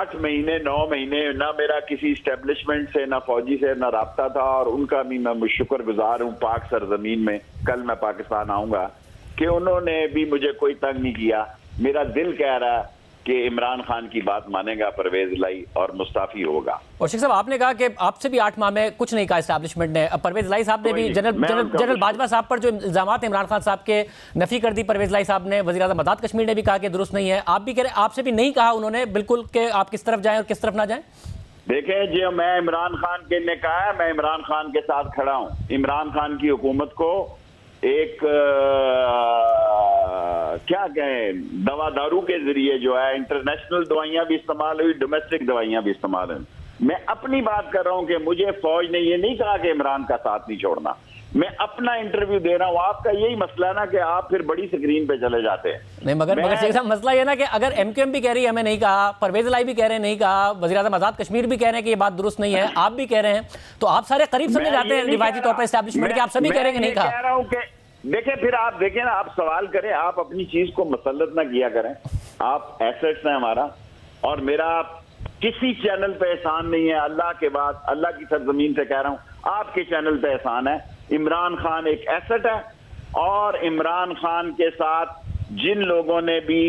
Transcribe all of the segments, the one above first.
8 महीने 9 महीने ना मेरा किसी इस्टेब्लिशमेंट से, ना फौजी से ना राब्ता था, और उनका भी मैं शुक्रगुजार हूँ पाक सरजमीन में, कल मैं पाकिस्तान आऊंगा, कि उन्होंने भी मुझे कोई तंग नहीं किया। मेरा दिल कह रहा है कि इमरान खान की बात मानेगा परवेज लाई और मुस्ताफी होगा। और शेख साहब, आपने कहा कि आपसे भी 8 माह में कुछ नहीं कहा एस्टैब्लिशमेंट ने। परवेज लाई साहब ने भी जनरल बाजवा साहब पर जो इल्जाम इमरान खान साहब के नफी कर दी परवेज लाई साहब ने। वज़ीर आज़म आज़ाद कश्मीर ने भी कहा कि दुरुस्त नहीं है। आप भी कह रहे, आपसे भी नहीं कहा उन्होंने बिल्कुल कि आप किस तरफ जाएं और किस तरफ ना जाएं? देखें, जो मैं इमरान खान के ने कहा है, मैं इमरान खान के साथ खड़ा हूं। इमरान खान की हुकूमत को एक क्या कहें, दवा दारू के जरिए जो है, इंटरनेशनल दवाइयां भी इस्तेमाल हुई, डोमेस्टिक दवाइयां भी इस्तेमाल हुई। मैं अपनी बात कर रहा हूं कि मुझे फौज ने ये नहीं कहा कि इमरान का साथ नहीं छोड़ना। मैं अपना इंटरव्यू दे रहा हूं। आपका यही मसला है ना कि आप फिर बड़ी स्क्रीन पे चले जाते हैं। नहीं, मगर शेख साहब, मसला ये ना कि अगर एमक्यूएम भी कह रही है हमें नहीं कहा, परवेज लाई भी कह रहे हैं नहीं कहा, वज़ीर आज़म आज़ाद कश्मीर भी कह रहे हैं कि ये बात दुरुस्त नहीं है, आप भी कह रहे हैं, तो आप सारे करीब समझे जाते हैं रिवायती तौर पर एस्टैब्लिशमेंट के। आप सभी कह रहे हैं कि नहीं कहा। कह रहा हूं कि देखें, फिर आप देखें ना, आप सवाल करें, आप अपनी चीज को मुसल्लत ना किया करें। आप एसेट्स हैं हमारा, और मेरा किसी चैनल पे एहसान नहीं है, अल्लाह के बाद, अल्लाह की सरजमीन से कह रहा हूं, आपके चैनल पे एहसान है। इमरान खान एक एसेट है, और इमरान खान के साथ जिन लोगों ने भी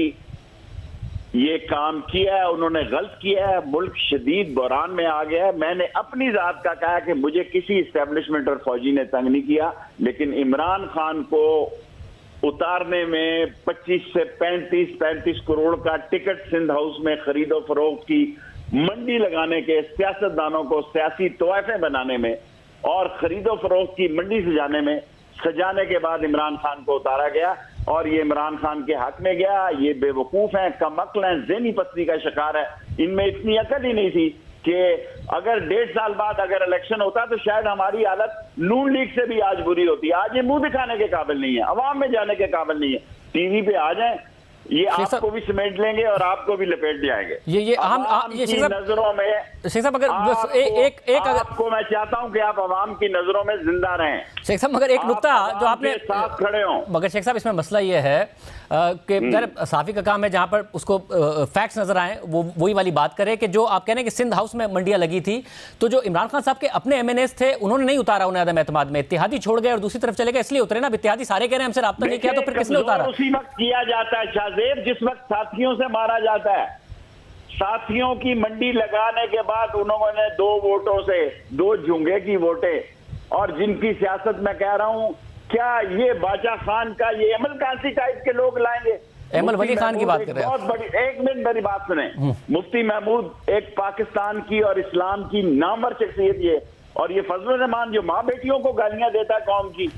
ये काम किया है, उन्होंने गलत किया है। मुल्क शदीद बहरान में आ गया है। मैंने अपनी जात का कहा कि मुझे किसी इस्टेब्लिशमेंट और फौजी ने तंग नहीं किया, लेकिन इमरान खान को उतारने में 25 से 35 करोड़ का टिकट सिंध हाउस में खरीदो फरोख्त की, मंडी लगाने के, सियासतदानों को सियासी तोहफे बनाने में और खरीदो फरोख्त की मंडी सजाने के बाद इमरान खान को उतारा गया, और ये इमरान खान के हक में गया। ये बेवकूफ हैं, कमअक्ल हैं, ज़हनी पस्ती का शिकार है। इनमें इतनी अकल ही नहीं थी कि अगर 1.5 साल बाद अगर इलेक्शन होता तो शायद हमारी हालत नून लीग से भी आज बुरी होती। आज ये मुंह दिखाने के काबिल नहीं है, अवाम में जाने के काबिल नहीं है। टीवी पे आ जाए, ये आपको भी समेट लेंगे और आपको भी लपेट जाएंगे। ये नजरों में शेख साहब, अगर एक आपको मैं चाहता हूं कि आप अवाम की नजरों में जिंदा रहें। शेख साहब, मगर एक नुक्ता जो आपने साथ खड़े हों। मगर शेख साहब, इसमें मसला ये है कि सहाफ़ी का काम है जहां पर उसको फैक्ट्स नजर आए वो वही वाली बात करे कि जो आप कह रहे हैं कि सिंध हाउस में मंडियां लगी थी, तो जो इमरान खान साहब के अपने एमएनएस थे उन्होंने नहीं उतारा उन्हें अदम एतमाद में। इत्तेहादी छोड़ गए और दूसरी तरफ चले गए, इसलिए उतरे ना। इत्तेहादी सारे कह रहे हैं हमसे राब्ता नहीं किया, तो फिर किसने उतारा? उसी वक्त किया जाता है शाहजेब, जिस वक्त साथियों से मारा जाता है। साथियों की मंडी लगाने के बाद उन्होंने 2 वोटों से 2 झुंगे की वोटें, और जिनकी सियासत में कह रहा हूं, क्या ये बादशाह खान का ये अमल कांसी टाइप के लोग लाएंगे? अहमद वली खान की बात कर रहे हैं। बहुत बड़ी, एक मिनट मेरी बात सुने। मुफ्ती महमूद एक पाकिस्तान की और इस्लाम की नामवर शख्सियत ये, और ये फजलुर रहमान जो माँ बेटियों को गालियां देता है कौम की,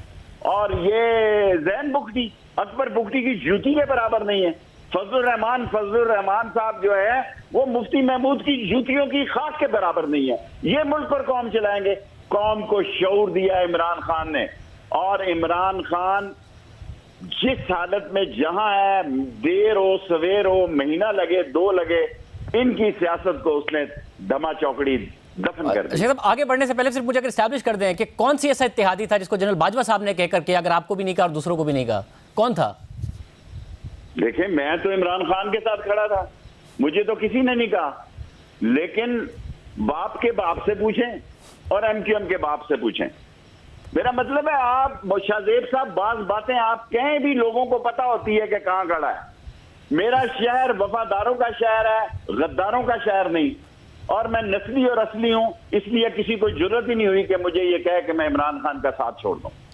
और ये जैन बुख्ती, अकबर बुख्ती की जूती के बराबर नहीं है। फजलुर रहमान साहब जो है वो मुफ्ती महमूद की जूतियों की खाक के बराबर नहीं है। ये मुल्क पर कौम चलाएंगे। कौम को शऊर दिया इमरान खान ने, और इमरान खान जिस हालत में जहां है, देर हो सवेर हो, महीना लगे 2 लगे, इनकी सियासत को उसने दमा चौकड़ी दफन कर दी। साहब, आगे बढ़ने से पहले सिर्फ मुझे अगर एस्टैब्लिश कर दें कि कौन सी ऐसा इत्तेहादी था जिसको जनरल बाजवा साहब ने कहकर के, अगर आपको भी नहीं कहा और दूसरों को भी नहीं कहा, कौन था? देखिए, मैं तो इमरान खान के साथ खड़ा था, मुझे तो किसी ने नहीं कहा। लेकिन बाप के बाप से पूछें और एमक्यूएम के बाप से पूछें। मेरा मतलब है, आप शाहजेब साहब, बात बातें आप कहीं भी लोगों को पता होती है कि कहां खड़ा है। मेरा शहर वफादारों का शहर है, गद्दारों का शहर नहीं, और मैं नस्ली और असली हूं। इसलिए किसी को जरूरत ही नहीं हुई कि मुझे ये कहे कि मैं इमरान खान का साथ छोड़ दूं।